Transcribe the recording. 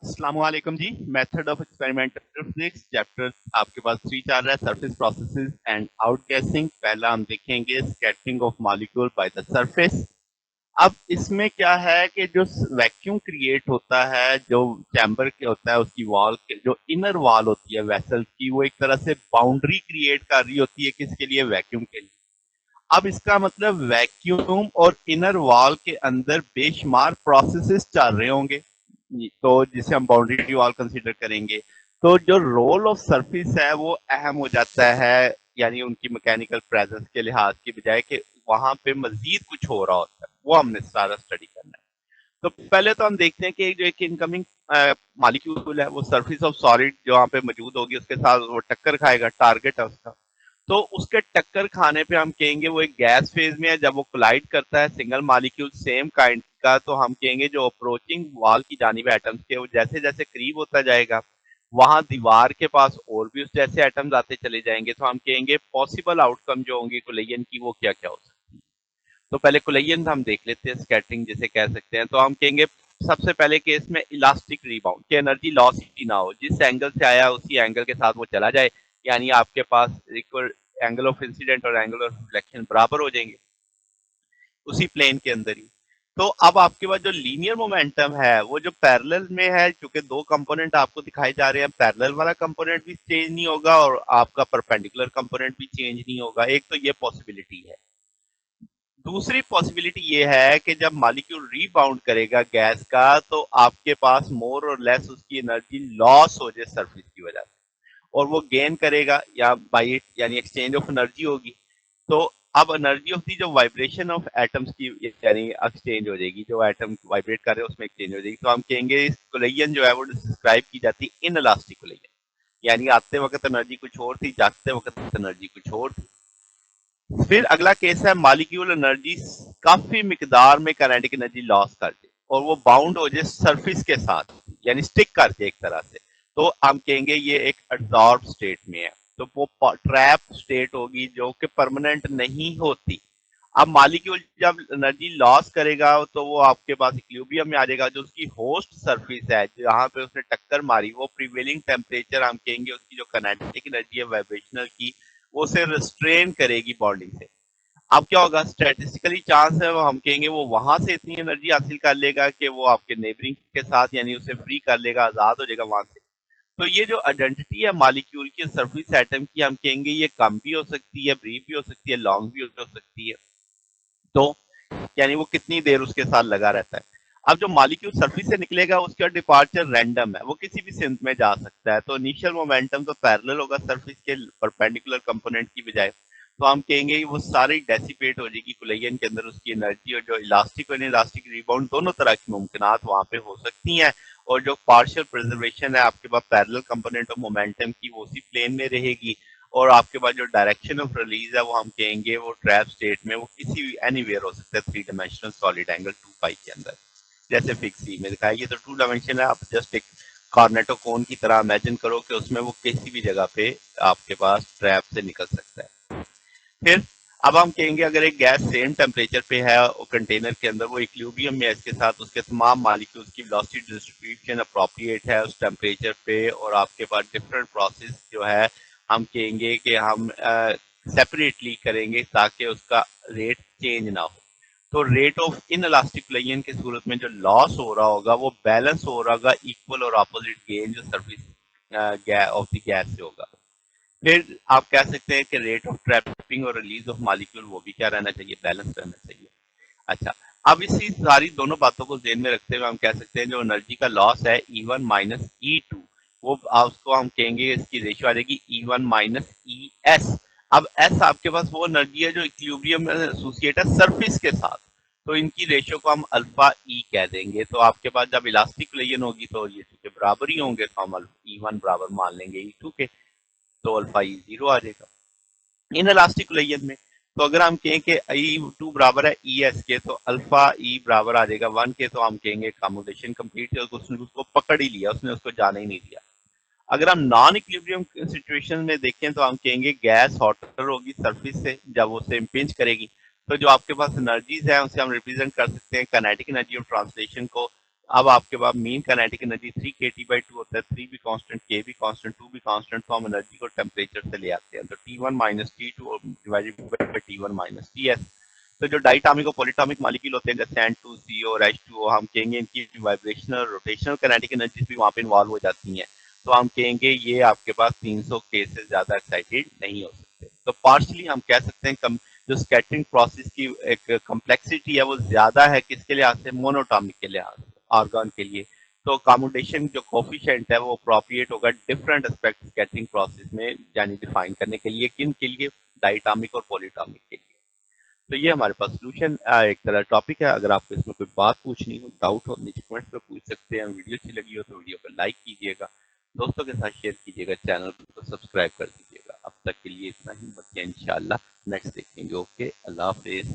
अस्सलामुअलैकुम जी। Method of experimental physics chapter आपके पास 3 चल रहा है, सरफेस प्रोसेसेस एंड आउटगैसिंग। पहला हम देखेंगे scattering of molecule by the surface. अब इसमें क्या है कि जो वैक्यूम क्रिएट होता है, जो चैम्बर के होता है उसकी वॉल के जो इनर वॉल होती है वेसल की, वो एक तरह से बाउंड्री क्रिएट कर रही होती है किसके लिए? वैक्यूम के लिए। अब इसका मतलब वैक्यूम और इनर वॉल के अंदर बेशुमार प्रोसेसेस चल रहे होंगे, तो जिसे हम बाउंड्री वॉल कंसीडर करेंगे। तो जो रोल ऑफ सरफेस है वो अहम हो जाता है, यानी उनकी मैकेनिकल प्रेजेंस के लिहाज की बजाय कि वहां पे मजीद कुछ हो रहा होता है, वो हमने सारा स्टडी करना है। तो पहले तो हम देखते हैं कि जो एक इनकमिंग मॉलिक्यूल है वो सरफेस ऑफ सॉलिड जो वहां पे मौजूद होगी उसके साथ वो टक्कर खाएगा, टारगेट है उसका। तो उसके टक्कर खाने पे हम कहेंगे वो एक गैस फेज में है। जब वो कोलाइड करता है सिंगल मॉलिक्यूल सेम काइंड का, तो हम कहेंगे जो अप्रोचिंग वॉल की जानिब एटम्स के वो जैसे जैसे करीब होता जाएगा, वहां दीवार के पास और भी उस जैसे एटम्स आते चले जाएंगे। तो हम कहेंगे पॉसिबल आउटकम जो होंगी कोलिजन की वो क्या क्या हो सकती है। तो पहले कोलिजन हम देख लेते हैं, स्कैटरिंग जिसे कह सकते हैं। तो हम कहेंगे सबसे पहले केस में इलास्टिक रिबाउंड की एनर्जी लॉस ही ना हो, जिस एंगल से आया उसी एंगल के साथ वो चला जाए, यानी आपके पास इक्वल एंगल ऑफ इंसिडेंट और एंगल ऑफ रिफ्लेक्शन बराबर हो जाएंगे उसी प्लेन के अंदर ही। तो अब आपके पास जो लीनियर मोमेंटम है वो जो पैरेलल में है, क्योंकि दो कंपोनेंट आपको दिखाई जा रहे हैं, पैरेलल वाला कंपोनेंट भी चेंज नहीं होगा और आपका परपेंडिकुलर कंपोनेंट भी चेंज नहीं होगा। एक तो ये पॉसिबिलिटी है। दूसरी पॉसिबिलिटी ये है कि जब मॉलिक्यूल रीबाउंड करेगा गैस का, तो आपके पास मोर और लेस उसकी एनर्जी लॉस हो जाए सरफेस की वजह से, और वो गेन करेगा या बाई यानी एक्सचेंज ऑफ एनर्जी होगी। तो अब एनर्जी ऑफ दी जो वाइब्रेशन ऑफ एटम्स की यानी एक्सचेंज हो जाएगी, जो एटम वाइब्रेट कर रहे हैं उसमें एक्सचेंज हो जाएगी। तो हम कहेंगे इस कोलिजन जो है वो डिस्क्राइब की जाती है इन इलास्टिक कोलिजन, यानी आते वक्त एनर्जी कुछ और थी, जाते वक्त एनर्जी कुछ और थी। फिर अगला केस है मॉलिक्यूल एनर्जी काफी मिकदार में काइनेटिक एनर्जी लॉस कर दे और वो बाउंड हो जाए सरफेस के साथ, यानी स्टिक कर दे एक तरह से। तो हम कहेंगे ये एक एब्जॉर्ब स्टेट में है। तो वो ट्रैप स्टेट होगी जो कि परमानेंट नहीं होती। अब मॉलिक्यूल जब एनर्जी लॉस करेगा तो वो आपके पास इक्विलिब्रियम में आ जाएगा। जो उसकी होस्ट सरफेस है जहां पे उसने टक्कर मारी, वो प्रिवेलिंग टेम्परेचर हम कहेंगे उसकी जो काइनेटिक एनर्जी है वाइब्रेशनल की, वो उसे रिस्ट्रेन करेगी बॉन्डिंग से। अब क्या होगा, स्टैटिस्टिकली चांस है वो हम कहेंगे वो वहां से इतनी एनर्जी हासिल कर लेगा कि वो आपके नेबरिंग के साथ यानी उसे फ्री कर लेगा, आजाद हो जाएगा वहां से। तो ये जो आइडेंटिटी है मॉलिक्यूल की सरफेस एटम की, हम कहेंगे ये कम भी हो सकती है, ब्रीफ भी हो सकती है, लॉन्ग भी हो सकती है। तो यानी वो कितनी देर उसके साथ लगा रहता है। अब जो मॉलिक्यूल सरफेस से निकलेगा उसका डिपार्चर रैंडम है, वो किसी भी सिंथ में जा सकता है। तो इनिशियल मोमेंटम तो पैरेलल होगा सरफेस के परपेंडिकुलर कंपोनेंट की बजाय। तो हम कहेंगे वो सारी डेसिपेट हो जाएगी कोलिजन के अंदर उसकी एनर्जी, और जो इलास्टिक और इलास्टिक रिबाउंड दोनों तरह की मुमकिनात वहां पे हो सकती हैं। और जो पार्शियल प्रिजर्वेशन है आपके पास पैरेलल कंपोनेंट ऑफ मोमेंटम की, वो उसी प्लेन में रहेगी। और आपके पास जो डायरेक्शन ऑफ रिलीज है वो हम कहेंगे वो ट्रैप स्टेट में वो किसी भी एनीवेयर हो सकता है थ्री डायमेंशनल सॉलिड एंगल 2 पाई के अंदर, जैसे फिक्स सी में दिखाया। ये तो टू डायमेंशन है, आप जस्ट एक कॉर्नेटो कोन की तरह इमेजिन करो कि उसमें वो किसी भी जगह पे आपके पास ट्रैप से निकल सकता है। फिर अब हम कहेंगे अगर एक गैस सेम टेम्परेचर पे है और कंटेनर के अंदर, वो इक्विलिब्रियम में है इसके साथ, उसके तमाम मॉलिक्यूल्स की वेलोसिटी डिस्ट्रीब्यूशन अप्रोप्रिएट है उस टेम्परेचर पे, और आपके पास डिफरेंट प्रोसेस जो है हम कहेंगे कि हम सेपरेटली करेंगे ताकि उसका रेट चेंज ना हो। तो rate of in elastic collision की सूरत में जो लॉस हो रहा होगा वो बैलेंस हो रहा होगा इक्वल और अपोजिट गेन जो सरफेस ऑफ द गैस से होगा। फिर आप कह सकते हैं कि रेट ऑफ ट्रैपिंग और रिलीज ऑफ मॉलिक्यूल वो भी क्या रहना चाहिए? बैलेंस रहना चाहिए। अच्छा, अब इसी सारी दोनों बातों को ध्यान में रखते हुए हम कह सकते हैं जो एनर्जी का लॉस है E1 माइनस E2, वो उसको हम कहेंगे इसकी रेशियो आ जाएगी E1 माइनस ES। अब S आपके पास वो एनर्जी है जो इक्विलिब्रियम में एसोसिएट है सरफेस के साथ, तो इनकी रेशियो को हम अल्फा ई कह देंगे। तो आपके पास जब इलास्टिक कोलिजन होगी तो ये चूंकि बराबर ही होंगे तो हम E1 बराबर मान लेंगे E2 के, तो अल्फा ई जीरो आ जाएगा इन इलास्टिक कोलिजन में। तो अगर हम कहें कि ई टू बराबर है ई एस के, तो अल्फा ई बराबर आ जाएगा 1 के, तो हम कहेंगे कम्यूटेशन कंप्लीट है, उसने उसको पकड़ ही लिया, उसने उसको जाने ही नहीं दिया। अगर हम नॉन इक्विलिब्रियम सिचुएशन में देखें तो हम कहेंगे गैस हॉटर होगी सरफेस से जब उसे इम्पिंच करेगी। तो जो आपके पास एनर्जीज है उसे हम रिप्रेजेंट कर सकते हैं काइनेटिक एनर्जी ऑफ ट्रांसलेशन को अब आपके पास मीन काइनेटिक एनर्जी 3 kT/2 होता है, 3 भी कांस्टेंट, k भी कांस्टेंट, 2 भी कांस्टेंट, तो हम एनर्जी को टेम्परेचर से ले आते हैं, तो T1 minus T2 divided by T1 minus Ts। तो जो डाइटामिक और पॉलीटॉमिक मॉलिक्यूल होते हैं जैसे N2CO और H2O, हम कहेंगे इनकी वाइब्रेशनल रोटेशनल काइनेटिक एनर्जी भी वहां पे इन्वॉल्व हो जाती हैं, तो हम कहेंगे ये आपके पास 300 K से ज्यादा एक्साइटेड नहीं हो सकते। तो पार्शली हम कह सकते हैं जो स्कैटरिंग प्रोसेस की एक कम्प्लेक्सिटी है वो ज्यादा है किसके लिहाज से, मोनोटॉमिक के लिहाज से, आर्गन के लिए। तो कॉम्यूटेशन जो कोफिशिएंट है वो अप्रोप्रिएट होगा डिफरेंट एस्पेक्ट स्कैटरिंग प्रोसेस में, यानी डिफाइन करने के लिए, किन के लिए, डाइटामिक और पॉलीटॉमिक के लिए। तो ये हमारे पास सोल्यूशन एक तरह टॉपिक है। अगर आपको इसमें कोई बात पूछनी हो, डाउट हो, नीचे कमेंट्स पे पूछ सकते हैं। वीडियो अच्छी लगी हो तो वीडियो को लाइक कीजिएगा, दोस्तों के साथ शेयर कीजिएगा, चैनल को सब्सक्राइब कर दीजिएगा। अब तक के लिए इतना ही, बाकी इंशाल्लाह नेक्स्ट देखेंगे। ओके, अल्लाह हाफिज।